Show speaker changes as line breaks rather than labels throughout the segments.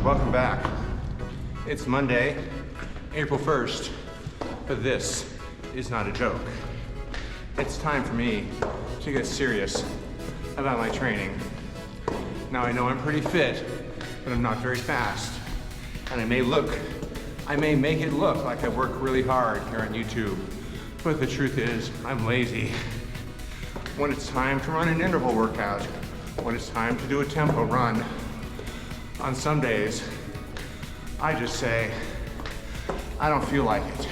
Welcome back. It's Monday, April 1st, but this is not a joke. It's time for me to get serious about my training. Now I know I'm pretty fit, but I'm not very fast. And I may make it look like I work really hard here on YouTube, but the truth is I'm lazy. When it's time to run an interval workout, when it's time to do a tempo run, on some days, I just say, I don't feel like it.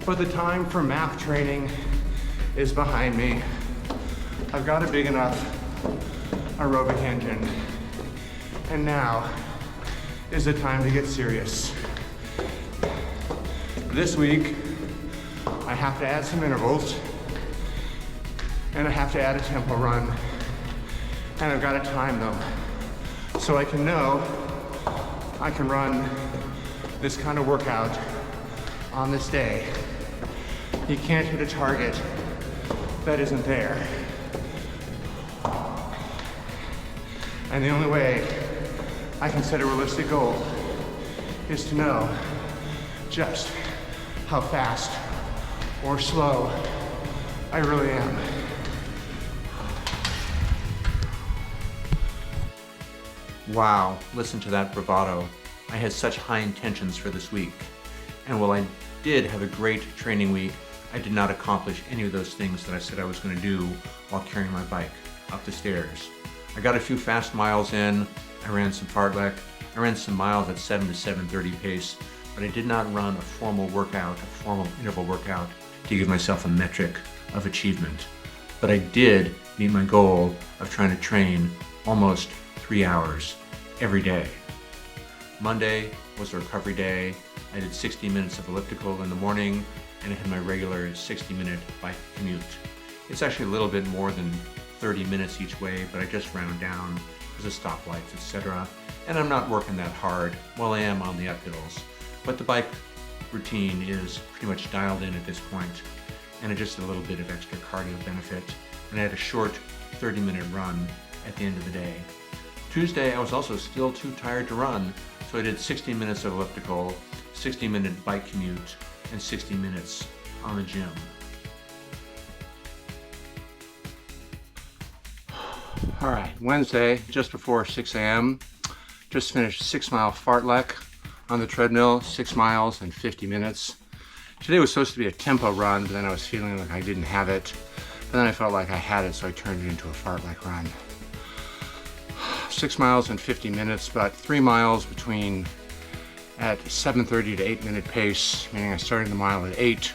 But the time for math training is behind me. I've got a big enough aerobic engine. And now is the time to get serious. This week, I have to add some intervals, and I have to add a tempo run, and I've got to time them so I can know I can run this kind of workout on this day. You can't hit a target that isn't there. And the only way I can set a realistic goal is to know just how fast or slow I really am. Wow, listen to that bravado. I had such high intentions for this week. And while I did have a great training week, I did not accomplish any of those things that I said I was going to do while carrying my bike up the stairs. I got a few fast miles in, I ran some fartlek, I ran some miles at 7 to 7:30 pace, but I did not run a formal workout, a formal interval workout to give myself a metric of achievement. But I did meet my goal of trying to train almost 3 hours every day. Monday was a recovery day. I did 60 minutes of elliptical in the morning, and I had my regular 60-minute bike commute. It's actually a little bit more than 30 minutes each way, but I just round down because of stoplights, etc. And I'm not working that hard while I am on the uphills. But the bike routine is pretty much dialed in at this point, and just a little bit of extra cardio benefit. And I had a short 30-minute run at the end of the day. Tuesday, I was also still too tired to run, so I did 60 minutes of elliptical, 60-minute bike commute, and 60 minutes on the gym. All right, Wednesday, just before 6 a.m., just finished 6-mile fartlek on the treadmill, 6 miles in 50 minutes. Today was supposed to be a tempo run, but then I was feeling like I didn't have it. But then I felt like I had it, so I turned it into a fartlek run. 6 miles in 50 minutes, about 3 miles between at 7:30 to 8-minute pace, meaning I started the mile at 8,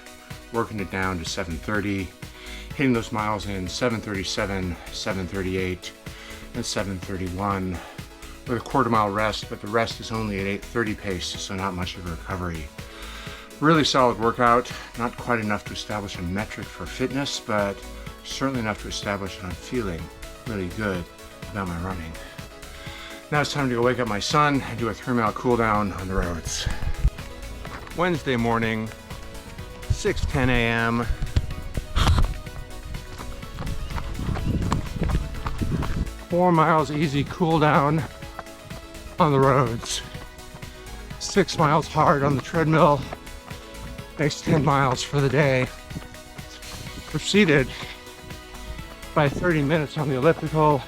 working it down to 7:30, hitting those miles in 7:37, 7:38, and 7:31, with a quarter-mile rest, but the rest is only at 8:30 pace, so not much of a recovery. Really solid workout, not quite enough to establish a metric for fitness, but certainly enough to establish that I'm feeling really good about my running. Now it's time to go wake up my son and do a 3-mile cool down on the roads. Wednesday morning, 6:10 a.m. Four miles easy cool down on the roads. 6 miles hard on the treadmill. Next 10 miles for the day. Proceeded by 30 minutes on the elliptical.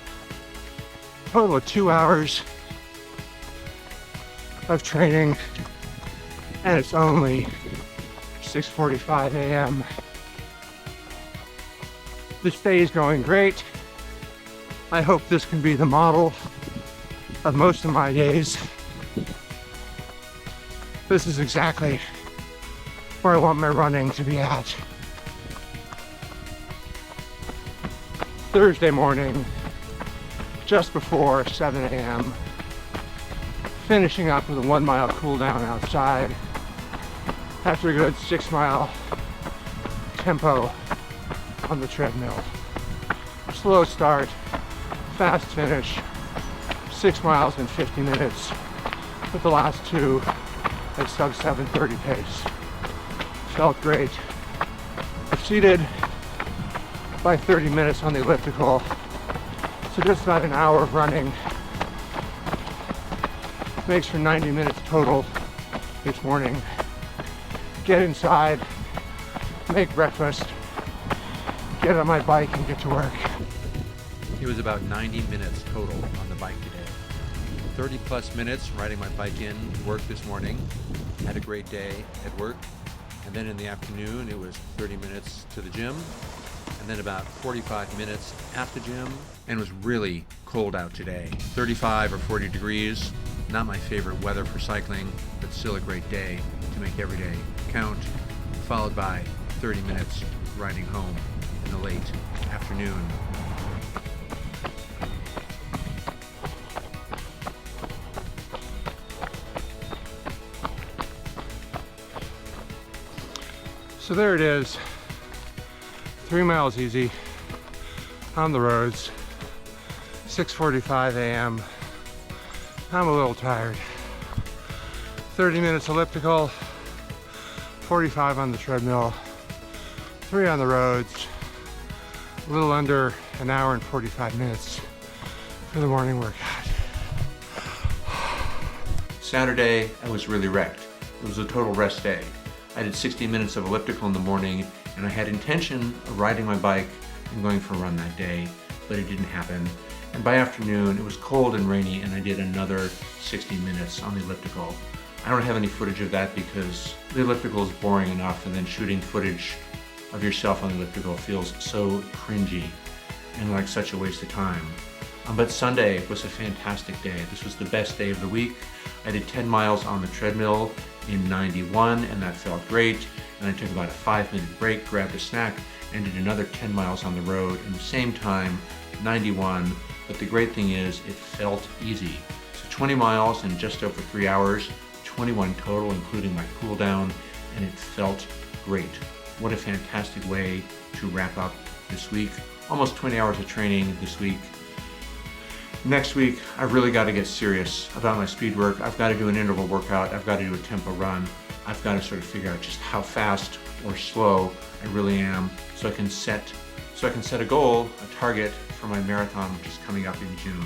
Total of 2 hours of training, and it's only 6:45 a.m. This day is going great. I hope this can be the model of most of my days. This is exactly where I want my running to be at. Thursday morning, just before 7 a.m. Finishing up with a 1-mile cool down outside after a good 6-mile tempo on the treadmill. Slow start, fast finish, 6 miles in 50 minutes, with the last 2 at sub 7:30 pace. Felt great. Proceeded by 30 minutes on the elliptical. So just about an hour of running
makes for 90 minutes total this morning. Get inside, make breakfast, get on my bike and get to work.
It was about 90 minutes total on the bike today. 30 plus minutes riding my bike in to work this morning. Had a great day at work. And then in the afternoon, it was 30 minutes to the gym. And then about 45 minutes at the gym. And it was really cold out today. 35 or 40 degrees. Not my favorite weather for cycling, but still a great day to make every day count. Followed by 30 minutes riding home in the late afternoon.
So there it is, 3 miles easy on the roads, 6:45 a.m. I'm a little tired. 30 minutes elliptical, 45 on the treadmill, 3 on the roads, a little under an hour and 45 minutes for the morning workout.
Saturday, I was really wrecked. It was a total rest day. I did 60 minutes of elliptical in the morning, and I had intention of riding my bike and going for a run that day, but it didn't happen. And by afternoon, it was cold and rainy, and I did another 60 minutes on the elliptical. I don't have any footage of that because the elliptical is boring enough, and then shooting footage of yourself on the elliptical feels so cringy and like such a waste of time. But Sunday was a fantastic day. This was the best day of the week. I did 10 miles on the treadmill in 91, and that felt great. And I took about a 5-minute break, grabbed a snack, and did another 10 miles on the road in the same time, 91. But the great thing is, it felt easy. So 20 miles in just over 3 hours, 21 total, including my cool down, and it felt great. What a fantastic way to wrap up this week. Almost 20 hours of training this week. Next week, I've really got to get serious about my speed work. I've got to do an interval workout. I've got to do a tempo run. I've got to sort of figure out just how fast or slow I really am so I can set a goal, a target for my marathon, which is coming up in June.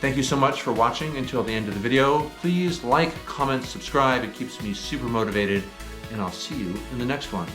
Thank you so much for watching until the end of the video. Please like, comment, subscribe. It keeps me super motivated, and I'll see you in the next one.